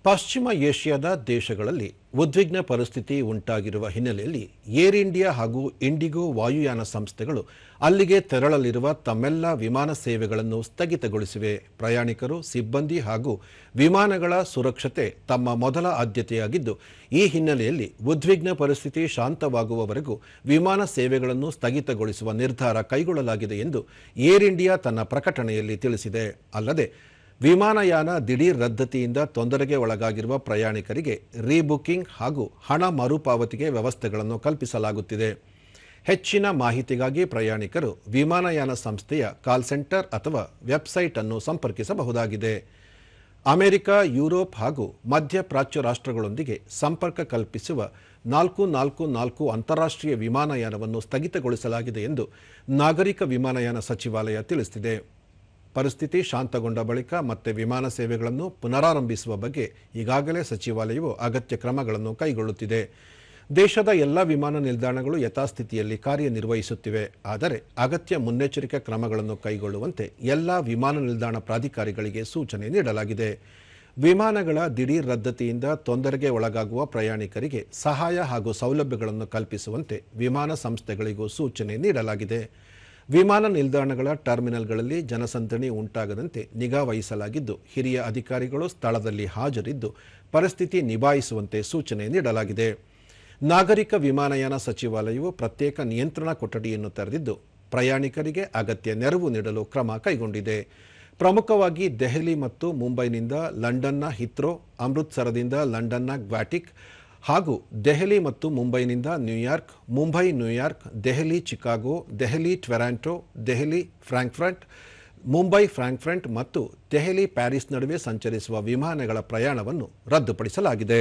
ಪಶ್ಚಿಮ ಏಷ್ಯಾದ ದೇಶಗಳಲ್ಲಿ ಉದ್ವಿಗ್ನ ಪರಿಸ್ಥಿತಿ ಉಂಟಾಗಿರುವ ಹಿನ್ನೆಲೆಯಲ್ಲಿ ಏರ್ ಇಂಡಿಯಾ ಹಾಗೂ ಇಂಡಿಗೋ ವಾಯುಯಾನ ಸಂಸ್ಥೆಗಳು ಅಲ್ಲಿಗೆ ತೆರಳಲಿರುವ ತಮ್ಮೆಲ್ಲ ವಿಮಾನ ಸೇವೆಗಳನ್ನು ಸ್ಥಗಿತಗೊಳಿಸಿವೆ. ಪ್ರಯಾಣಿಕರು, ಸಿಬ್ಬಂದಿ ಹಾಗೂ ವಿಮಾನಗಳ ಸುರಕ್ಷತೆ ತಮ್ಮ ಮೊದಲ ಆದ್ಯತೆಯಾಗಿದ್ದು, ಈ ಹಿನ್ನೆಲೆಯಲ್ಲಿ ಉದ್ವಿಗ್ನ ಪರಿಸ್ಥಿತಿ ಶಾಂತವಾಗುವವರೆಗೂ ವಿಮಾನ ಸೇವೆಗಳನ್ನು ಸ್ಥಗಿತಗೊಳಿಸುವ ನಿರ್ಧಾರ ಕೈಗೊಳ್ಳಲಾಗಿದೆ ಎಂದು ಏರ್ ಇಂಡಿಯಾ ತನ್ನ ಪ್ರಕಟಣೆಯಲ್ಲಿ ತಿಳಿಸಿದೆ. ಅಲ್ಲದೆ ವಿಮಾನಯಾನ ದಿಢೀರ್ ರದ್ದತಿಯಿಂದ ತೊಂದರೆಗೆ ಒಳಗಾಗಿರುವ ಪ್ರಯಾಣಿಕರಿಗೆ ರೀಬುಕಿಂಗ್ ಹಾಗೂ ಹಣ ಮರುಪಾವತಿಗೆ ವ್ಯವಸ್ಥೆಗಳನ್ನು ಕಲ್ಪಿಸಲಾಗುತ್ತಿದೆ. ಹೆಚ್ಚಿನ ಮಾಹಿತಿಗಾಗಿ ಪ್ರಯಾಣಿಕರು ವಿಮಾನಯಾನ ಸಂಸ್ಥೆಯ ಕಾಲ್ ಸೆಂಟರ್ ಅಥವಾ ವೆಬ್ಸೈಟ್ ಅನ್ನು ಸಂಪರ್ಕಿಸಬಹುದಾಗಿದೆ. ಅಮೆರಿಕ, ಯುರೋಪ್ ಹಾಗೂ ಮಧ್ಯಪ್ರಾಚ್ಯ ರಾಷ್ಟ್ರಗಳೊಂದಿಗೆ ಸಂಪರ್ಕ ಕಲ್ಪಿಸುವ 444 ಅಂತಾರಾಷ್ಟ್ರೀಯ ವಿಮಾನಯಾನವನ್ನು ಸ್ಥಗಿತಗೊಳಿಸಲಾಗಿದೆ ಎಂದು ನಾಗರಿಕ ವಿಮಾನಯಾನ ಸಚಿವಾಲಯ ತಿಳಿಸಿದೆ. ಪರಿಸ್ಥಿತಿ ಶಾಂತಗೊಂಡ ಬಳಿಕ ಮತ್ತೆ ವಿಮಾನ ಸೇವೆಗಳನ್ನು ಪುನರಾರಂಭಿಸುವ ಬಗ್ಗೆ ಈಗಾಗಲೇ ಸಚಿವಾಲಯವು ಅಗತ್ಯ ಕ್ರಮಗಳನ್ನು ಕೈಗೊಳ್ಳುತ್ತಿದೆ. ದೇಶದ ಎಲ್ಲ ವಿಮಾನ ನಿಲ್ದಾಣಗಳು ಯಥಾಸ್ಥಿತಿಯಲ್ಲಿ ಕಾರ್ಯನಿರ್ವಹಿಸುತ್ತಿವೆ. ಆದರೆ ಅಗತ್ಯ ಮುನ್ನೆಚ್ಚರಿಕೆ ಕ್ರಮಗಳನ್ನು ಕೈಗೊಳ್ಳುವಂತೆ ಎಲ್ಲ ವಿಮಾನ ನಿಲ್ದಾಣ ಪ್ರಾಧಿಕಾರಿಗಳಿಗೆ ಸೂಚನೆ ನೀಡಲಾಗಿದೆ. ವಿಮಾನಗಳ ದಿಢೀರ್ ರದ್ದತಿಯಿಂದ ತೊಂದರೆಗೆ ಒಳಗಾಗುವ ಪ್ರಯಾಣಿಕರಿಗೆ ಸಹಾಯ ಹಾಗೂ ಸೌಲಭ್ಯಗಳನ್ನು ಕಲ್ಪಿಸುವಂತೆ ವಿಮಾನ ಸಂಸ್ಥೆಗಳಿಗೂ ಸೂಚನೆ ನೀಡಲಾಗಿದೆ. ವಿಮಾನ ನಿಲ್ದಾಣಗಳ ಟರ್ಮಿನಲ್ಗಳಲ್ಲಿ ಜನಸಂದಣಿ ಉಂಟಾಗದಂತೆ ನಿಗಾ ವಹಿಸಲಾಗಿದ್ದು, ಹಿರಿಯ ಅಧಿಕಾರಿಗಳು ಸ್ಥಳದಲ್ಲಿ ಹಾಜರಿದ್ದು ಪರಿಸ್ಥಿತಿ ನಿಭಾಯಿಸುವಂತೆ ಸೂಚನೆ ನೀಡಲಾಗಿದೆ. ನಾಗರಿಕ ವಿಮಾನಯಾನ ಸಚಿವಾಲಯವು ಪ್ರತ್ಯೇಕ ನಿಯಂತ್ರಣ ಕೊಠಡಿಯನ್ನು ತೆರೆದಿದ್ದು, ಪ್ರಯಾಣಿಕರಿಗೆ ಅಗತ್ಯ ನೆರವು ನೀಡಲು ಕ್ರಮ ಕೈಗೊಂಡಿದೆ. ಪ್ರಮುಖವಾಗಿ ದೆಹಲಿ ಮತ್ತು ಮುಂಬೈನಿಂದ ಲಂಡನ್ನ ಹಿಥ್ರೋ, ಅಮೃತ್ಸರದಿಂದ ಲಂಡನ್ನ ಗ್ವಾಟಿಕ್ ಹಾಗೂ ದೆಹಲಿ ಮತ್ತು ಮುಂಬೈನಿಂದ New York, Mumbai New York, Delhi Chicago, Delhi Toronto, Delhi Frankfurt, Mumbai Frankfurt ಮತ್ತು ದೆಹಲಿ ಪ್ಯಾರಿಸ್ ನಡುವೆ ಸಂಚರಿಸುವ ವಿಮಾನಗಳ ಪ್ರಯಾಣವನ್ನು ರದ್ದುಪಡಿಸಲಾಗಿದೆ.